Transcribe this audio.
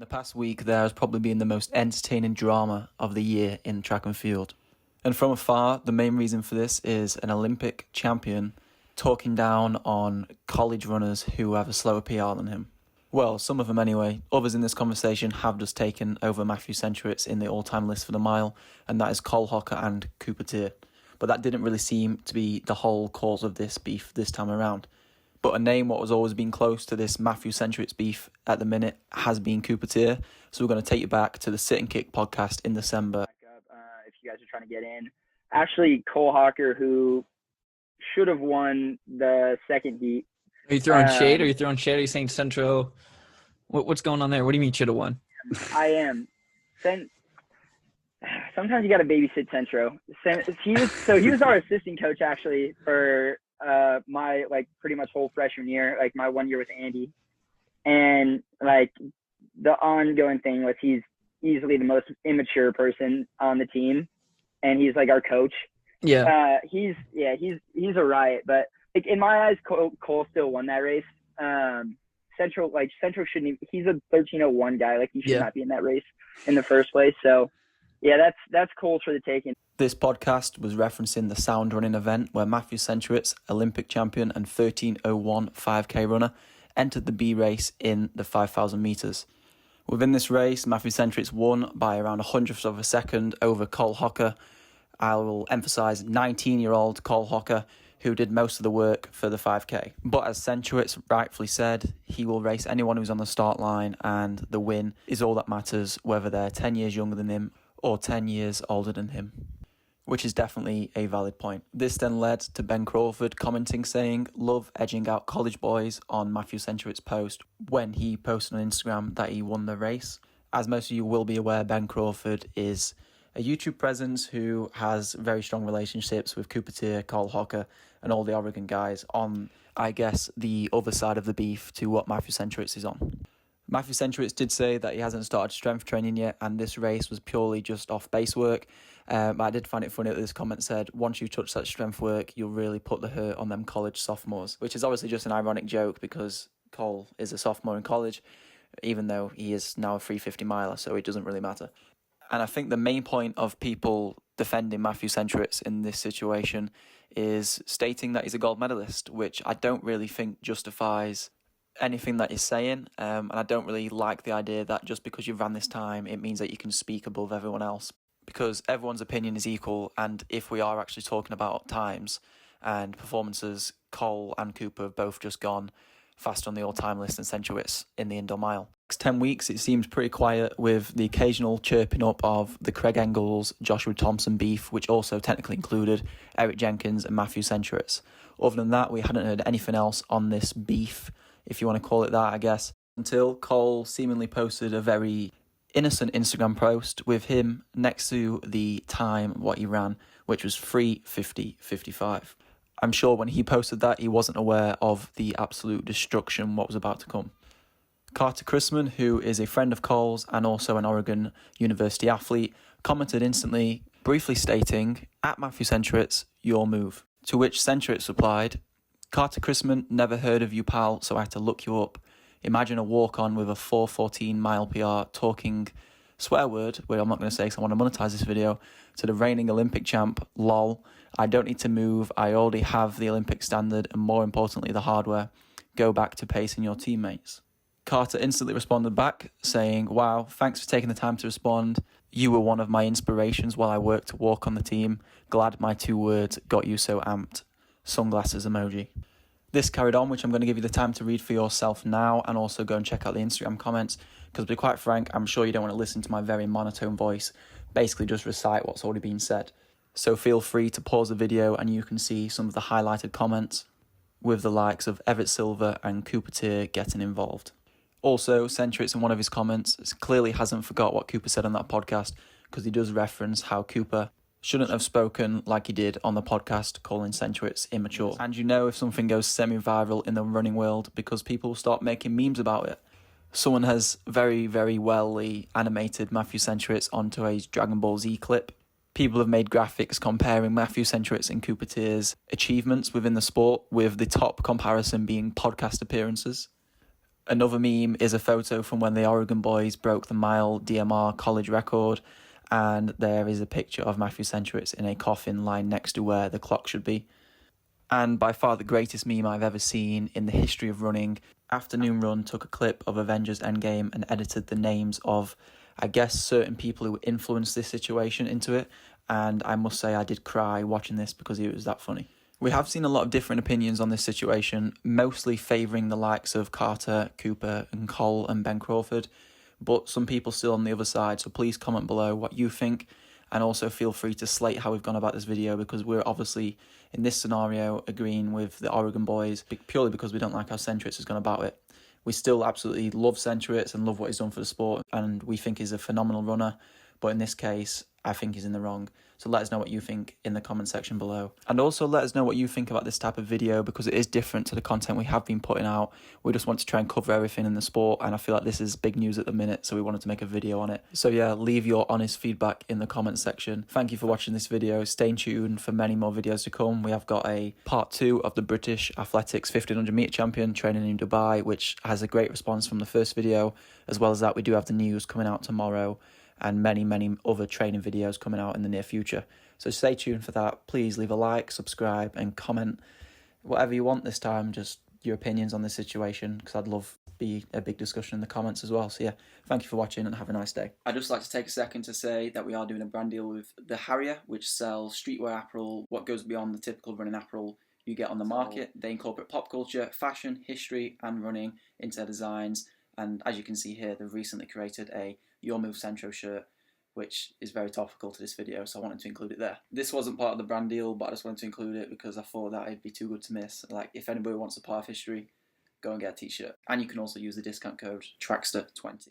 The past week there has probably been the most entertaining drama of the year in track and field. And from afar, the main reason for this is an Olympic champion talking down on college runners who have a slower PR than him. Well, some of them anyway. Others in this conversation have just taken over Matthew Centrowitz in the all-time list for the mile, and that is Cole HOCKER and Cooper TEARE. But that didn't really seem to be the whole cause of this beef this time around. But a name what has always been close to this Matthew Centrowitz beef at the minute has been Cooper TEARE. So we're going to take you back to the Sit and Kick podcast in December. If you guys are trying to get in. Actually, Cole HOCKER, who should have won the second heat. Are you throwing shade? Are you saying Centro? What's going on there? What do you mean should have won? I am. Sometimes you got to babysit Centro. He was our assistant coach actually for my pretty much whole freshman year, my 1 year with Andy. And the ongoing thing was he's easily the most immature person on the team, and he's our coach. Yeah. He's a riot, but in my eyes, Cole still won that race. Centro shouldn't. He's a 13:01 guy. He should not be in that race in the first place. So, yeah, that's Cole's for the taking. This podcast was referencing the sound running event where Matthew Centrowitz, Olympic champion and 13:01 5K runner, entered the B race in the 5,000 metres. Within this race, Matthew Centrowitz won by around a hundredth of a second over Cole HOCKER. I will emphasise 19-year-old Cole HOCKER, who did most of the work for the 5K. But as Centrowitz rightfully said, he will race anyone who's on the start line, and the win is all that matters, whether they're 10 years younger than him or 10 years older than him. Which is definitely a valid point. This then led to Ben Crawford commenting saying, "Love edging out college boys" on Matthew Centrowitz's post when he posted on Instagram that he won the race. As most of you will be aware, Ben Crawford is a YouTube presence who has very strong relationships with Cooper TEARE, Cole HOCKER, and all the Oregon guys on, I guess, the other side of the beef to what Matthew Centrowitz is on. Matthew Centrowitz did say that he hasn't started strength training yet, and this race was purely just off base work. I did find it funny that this comment said, once you touch that strength work, you'll really put the hurt on them college sophomores, which is obviously just an ironic joke because Cole is a sophomore in college, even though he is now a 350 miler, so it doesn't really matter. And I think the main point of people defending Matthew Centrowitz in this situation is stating that he's a gold medalist, which I don't really think justifies anything that he's saying. And I don't really like the idea that just because you've ran this time, it means that you can speak above everyone else. Because everyone's opinion is equal, and if we are actually talking about times and performances, Cole and Cooper have both just gone faster on the all-time list than Centrowitz in the indoor mile. Next 10 weeks, it seems pretty quiet with the occasional chirping up of the Craig Engels, Joshua Thompson beef, which also technically included Eric Jenkins and Matthew Centrowitz. Other than that, we hadn't heard anything else on this beef, if you want to call it that, I guess, until Cole seemingly posted a very innocent Instagram post with him next to the time what he ran, which was 3:50:55. I'm sure when he posted that, he wasn't aware of the absolute destruction what was about to come. CHRISTMAN, who is a friend of Cole's and also an Oregon University athlete, commented instantly, briefly stating, "At Matthew Centrowitz, your move." To which Centrowitz replied, "CHRISTMAN, never heard of you, pal, so I had to look you up. Imagine a walk-on with a 4:14 mile PR talking swear word," where I'm not going to say because I want to monetize this video, "to the reigning Olympic champ, lol. I don't need to move. I already have the Olympic standard and more importantly the hardware. Go back to pacing your teammates." Carter instantly responded back saying, "Wow, thanks for taking the time to respond. You were one of my inspirations while I worked to walk on the team. Glad my 2 words got you so amped. Sunglasses emoji." This carried on, which I'm going to give you the time to read for yourself now, and also go and check out the Instagram comments, because to be quite frank, I'm sure you don't want to listen to my very monotone voice, basically just recite what's already been said. So feel free to pause the video and you can see some of the highlighted comments with the likes of EVERT, SILVA and Cooper TEARE getting involved. Also, Centrowitz in one of his comments clearly hasn't forgot what Cooper said on that podcast, because he does reference how Cooper shouldn't have spoken like he did on the podcast, calling Centrowitz immature. And you know if something goes semi-viral in the running world because people start making memes about it. Someone has very, very wellly animated Matthew Centrowitz onto a Dragon Ball Z clip. People have made graphics comparing Matthew Centrowitz and Cooper TEARE's achievements within the sport, with the top comparison being podcast appearances. Another meme is a photo from when the Oregon boys broke the mile DMR college record, and there is a picture of Matthew Centrowitz in a coffin lying next to where the clock should be. And by far the greatest meme I've ever seen in the history of running, Afternoon Run took a clip of Avengers Endgame and edited the names of, I guess, certain people who influenced this situation into it, and I must say I did cry watching this because it was that funny. We have seen a lot of different opinions on this situation, mostly favouring the likes of Carter, Cooper and Cole and Ben Crawford, but some people still on the other side, so please comment below what you think, and also feel free to slate how we've gone about this video, because we're obviously, in this scenario, agreeing with the Oregon boys, purely because we don't like how Centrowitz has gone about it. We still absolutely love Centrowitz and love what he's done for the sport, and we think he's a phenomenal runner, but in this case, I think he's in the wrong. So let us know what you think in the comment section below. And also let us know what you think about this type of video, because it is different to the content we have been putting out. We just want to try and cover everything in the sport, and I feel like this is big news at the minute, so we wanted to make a video on it. So yeah, leave your honest feedback in the comment section. Thank you for watching this video. Stay tuned for many more videos to come. We have got a part 2 of the British Athletics 1500 metre champion training in Dubai, which has a great response from the first video. As well as that, we do have the news coming out tomorrow, and many other training videos coming out in the near future. So stay tuned for that. Please leave a like, subscribe and comment whatever you want this time, just your opinions on this situation, because I'd love to be a big discussion in the comments as well. So yeah, thank you for watching and have a nice day. I'd just like to take a second to say that we are doing a brand deal with the Harrier, which sells streetwear apparel, what goes beyond the typical running apparel you get on the market. They incorporate pop culture, fashion, history and running into their designs. And as you can see here, they've recently created a Your Move Centro shirt, which is very topical to this video, so I wanted to include it there. This wasn't part of the brand deal, but I just wanted to include it because I thought that it'd be too good to miss. Like, if anybody wants a part of history, go and get a t-shirt. And you can also use the discount code TRAXTER20.